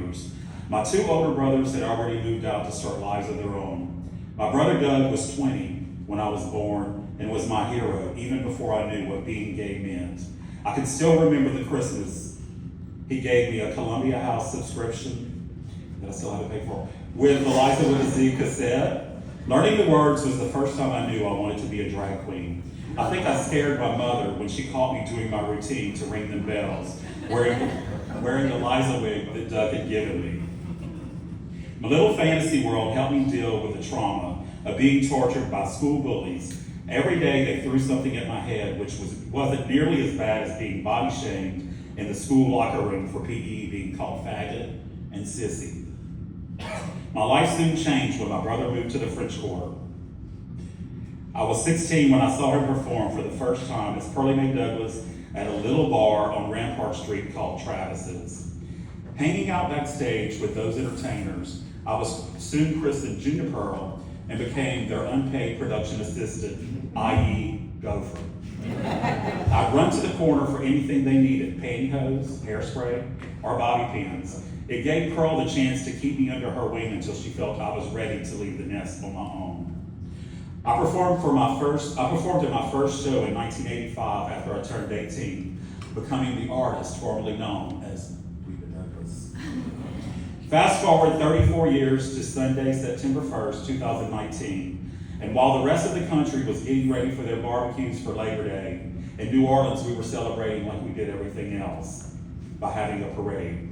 years. My two older brothers had already moved out to start lives of their own. My brother Doug was 20 when I was born and was my hero even before I knew what being gay meant. I can still remember the Christmas he gave me a Columbia House subscription that I still have to pay for, with Eliza with a Z cassette. Learning the words was the first time I knew I wanted to be a drag queen. I think I scared my mother when she caught me doing my routine to ring them bells, wearing the Eliza wig that Doug had given me. My little fantasy world helped me deal with the trauma of being tortured by school bullies. Every day they threw something at my head, which wasn't nearly as bad as being body shamed in the school locker room for PE, being called faggot and sissy. My life soon changed when my brother moved to the French Quarter. I was 16 when I saw him perform for the first time as Pearlie Mae Douglas at a little bar on Rampart Street called Travis's. Hanging out backstage with those entertainers, I was soon christened Junior Pearl and became their unpaid production assistant, i.e. Gopher. I'd run to the corner for anything they needed, pantyhose, hairspray, or bobby pins. It gave Pearl the chance to keep me under her wing until she felt I was ready to leave the nest on my own. I performed in my first show in 1985 after I turned 18, becoming the artist formerly known as Reba Douglas. Fast forward 34 years to Sunday, September 1st, 2019, and while the rest of the country was getting ready for their barbecues for Labor Day, in New Orleans we were celebrating like we did everything else, by having a parade.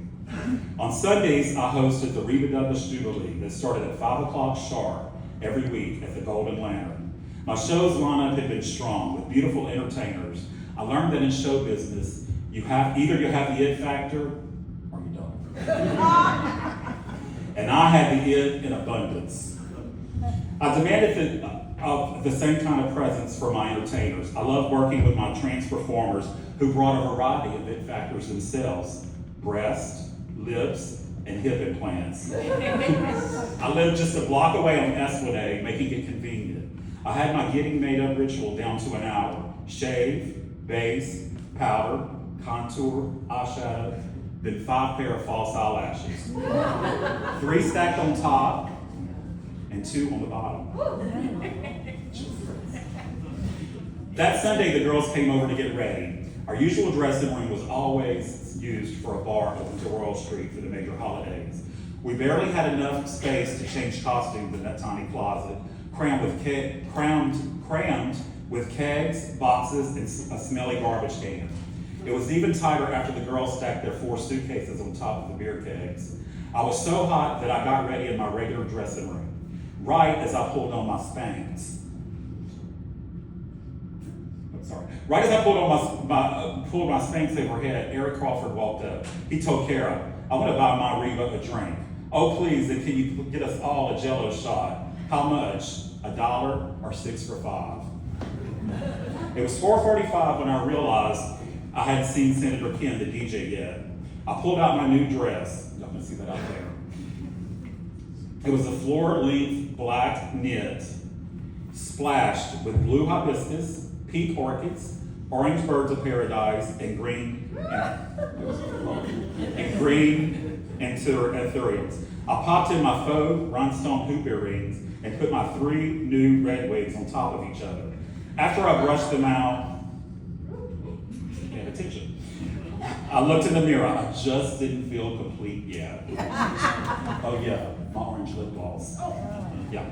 On Sundays, I hosted the Reba Douglas Jubilee that started at 5 o'clock sharp every week at the Golden Lantern. My show's lineup had been strong with beautiful entertainers. I learned that in show business, either you have the it factor or you don't. And I had the it in abundance. I demanded the same kind of presence for my entertainers. I loved working with my trans performers who brought a variety of it factors themselves: breast, lips, and hip implants. I lived just a block away on Esplanade, making it convenient. I had my getting made up ritual down to an hour: shave, base, powder, contour, eyeshadow, then 5 pair of false eyelashes. 3 stacked on top and 2 on the bottom. That Sunday, the girls came over to get ready. Our usual dressing room was always used for a bar open to Royal Street for the major holidays. We barely had enough space to change costumes in that tiny closet, crammed with kegs, boxes, and a smelly garbage can. It was even tighter after the girls stacked their 4 suitcases on top of the beer kegs. I was so hot that I got ready in my regular dressing room, right as I pulled on my Spanx. Right as I pulled my Spanx overhead, Eric Crawford walked up. He told Kara, "I want to buy my Reba a drink." "Oh, please, and can you get us all a Jell-O shot?" "How much? $1 or 6 for 5? It was 4:45 when I realized I hadn't seen Senator Ken, the DJ, yet. I pulled out my new dress. Y'all can see that out there. It was a floor-length black knit, splashed with blue hibiscus, pink orchids, orange birds of paradise, and green anthuriums. I popped in my faux rhinestone hoop earrings and put my 3 new red wigs on top of each other. After I brushed them out, pay attention, I looked in the mirror. I just didn't feel complete yet. Oh yeah, my orange lip gloss. Yeah.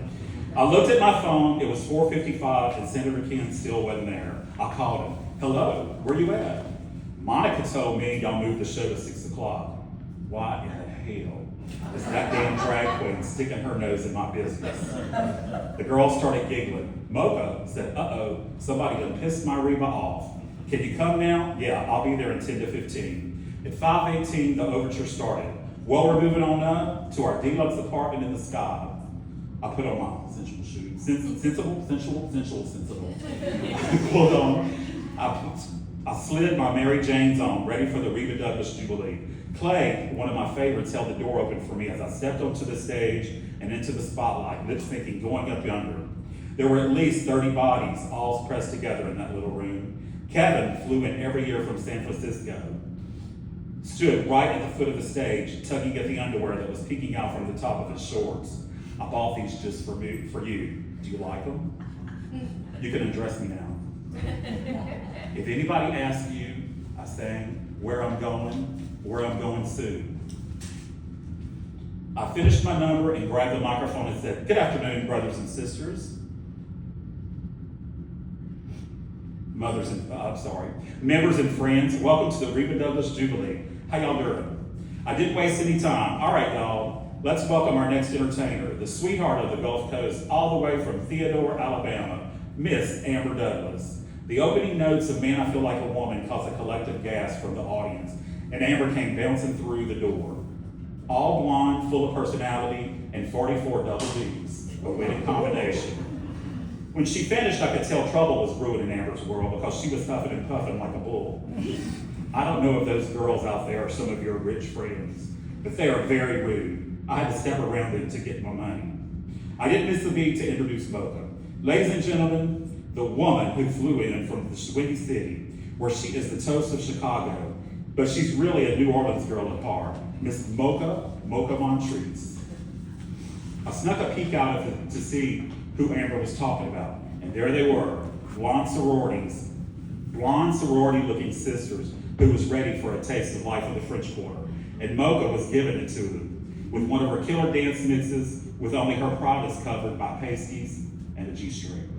I looked at my phone. It was 4:55 and Senator Ken still wasn't there. I called him. "Hello, where you at?" "Monica told me y'all moved the show to 6 o'clock. "Why in the hell is that damn drag queen sticking her nose in my business?" The girls started giggling. Mocha said, "Uh-oh, somebody done pissed my Reba off. Can you come now?" "Yeah, I'll be there in 10 to 15. At 5:18, the overture started. "Well, we're moving on up to our deluxe apartment in the sky." I put on my sensual shoes. Sensible. I pulled on. I slid my Mary Janes on, ready for the Reba Douglas Jubilee. Clay, one of my favorites, held the door open for me as I stepped onto the stage and into the spotlight, lip syncing, going up yonder. There were at least 30 bodies, all pressed together in that little room. Kevin flew in every year from San Francisco. stood right at the foot of the stage, tugging at the underwear that was peeking out from the top of his shorts. I bought these just for you. Do you like them? You can undress me now. If anybody asks you, I sang where I'm going soon. I finished my number and grabbed the microphone and said, "Good afternoon, brothers and sisters. Members and friends, welcome to the Reba Douglas Jubilee. How y'all doing? I didn't waste any time. All right, y'all, let's welcome our next entertainer, the sweetheart of the Gulf Coast, all the way from Theodore, Alabama, Miss Amber Douglas. The opening notes of Man, I Feel Like a Woman caused a collective gasp from the audience, and Amber came bouncing through the door. All blonde, full of personality, and 44 double Ds, a winning combination. When she finished, I could tell trouble was brewing in Amber's world because she was huffing and puffing like a bull. I don't know if those girls out there are some of your rich friends, but they are very rude. I had to step around them to get my money. I didn't miss a beat to introduce Mocha. Ladies and gentlemen, the woman who flew in from the Windy City, where she is the toast of Chicago, but she's really a New Orleans girl at heart, Miss Mocha Montrese. I snuck a peek out to see who Amber was talking about, and there they were, blonde sorority-looking sisters who was ready for a taste of life in the French Quarter, and Mocha was giving it to them with one of her killer dance mixes with only her privates covered by pasties and a G-string.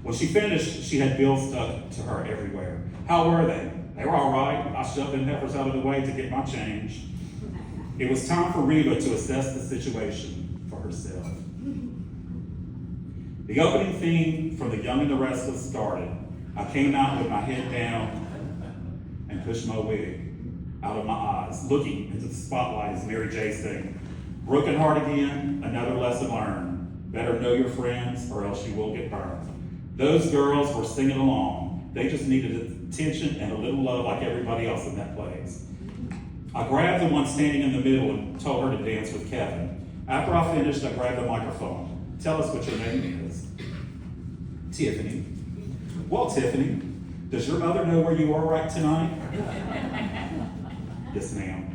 When she finished, she had bills stuck to her everywhere. How were they? They were all right. I shoved them heifers out of the way to get my change. It was time for Reba to assess the situation for herself. The opening theme from The Young and the Restless started. I came out with my head down and pushed my wig out of my eyes, looking into the spotlight as Mary J. sang, "Broken heart again, another lesson learned. Better know your friends or else you will get burned." Those girls were singing along. They just needed attention and a little love like everybody else in that place. I grabbed the one standing in the middle and told her to dance with Kevin. After I finished, I grabbed the microphone. "Tell us what your name is." "Tiffany." "Well, Tiffany, does your mother know where you are right tonight?" "Yes, ma'am."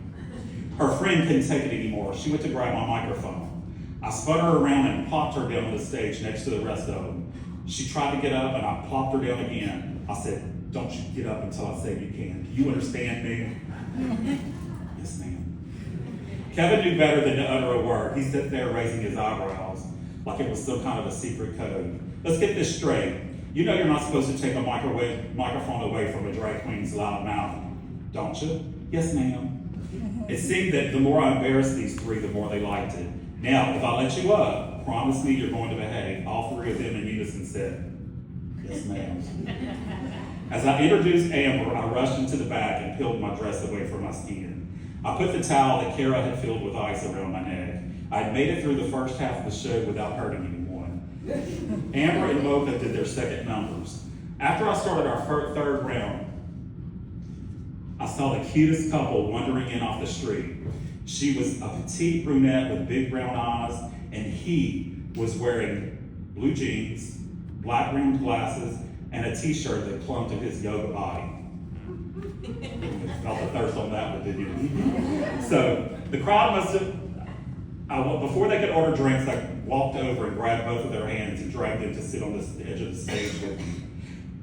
Her friend couldn't take it anymore. She went to grab my microphone. I spun her around and plopped her down on the stage next to the rest of them. She tried to get up and I plopped her down again. I said, "Don't you get up until I say you can. Do you understand me?" "Yes, ma'am." Kevin knew better than to utter a word. He sat there raising his eyebrows like it was some kind of a secret code. "Let's get this straight. You know you're not supposed to take a microphone away from a drag queen's loud mouth, don't you?" "Yes, ma'am." It seemed that the more I embarrassed these three, the more they liked it. "Now, if I let you up, promise me you're going to behave." All three of them in unison said, "Yes, ma'am." As I introduced Amber, I rushed into the back and peeled my dress away from my skin. I put the towel that Kara had filled with ice around my neck. I had made it through the first half of the show without hurting anyone. Amber and Mocha did their second numbers. After I started our third round, I saw the cutest couple wandering in off the street. She was a petite brunette with big brown eyes, and he was wearing blue jeans, black rimmed glasses, and a t-shirt that clung to his yoga body. Felt the thirst on that one, didn't you? So the crowd must have, before they could order drinks, I walked over and grabbed both of their hands and dragged them to sit on the edge of the stage with me.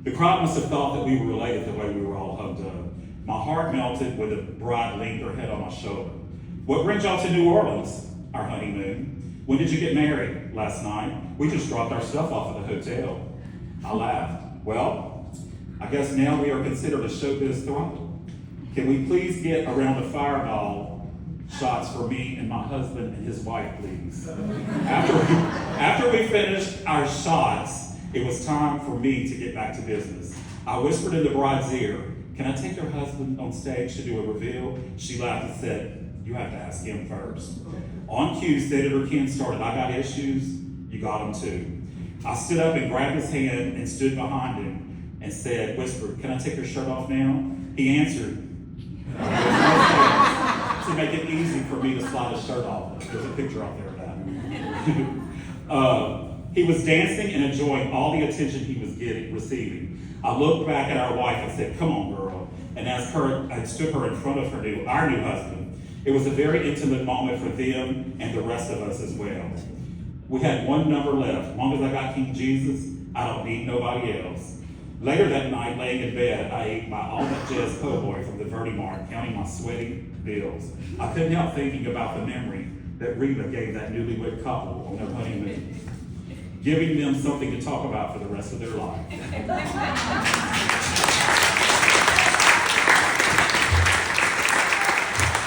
The crowd must have thought that we were related the way we were all hugged up. My heart melted when the bride leaned her head on my shoulder. "What brings y'all to New Orleans?" "Our honeymoon." "When did you get married?" "Last night. We just dropped our stuff off at the hotel." I laughed. "Well, I guess now we are considered a showbiz throuple. Can we please get around the fireball shots for me and my husband and his wife, please?" After we finished our shots, it was time for me to get back to business. I whispered in the bride's ear, "Can I take your husband on stage to do a reveal?" She laughed and said, "You have to ask him first." On cue, Senator Ken started, "I got issues, you got them too." I stood up and grabbed his hand and stood behind him and whispered, "Can I take your shirt off now?" He answered, to make it easy for me to slide his shirt off. There's a picture out there of that. He was dancing and enjoying all the attention he was receiving. I looked back at our wife and said, "Come on, girl," and asked her, I stood her in front of our new husband. It was a very intimate moment for them and the rest of us as well. We had one number left. As long as I got King Jesus, I don't need nobody else. Later that night, laying in bed, I ate my all that jazz po' boy from the Verdi Mart, counting my sweaty bills. I couldn't help thinking about the memory that Reba gave that newlywed couple on their honeymoon, giving them something to talk about for the rest of their life.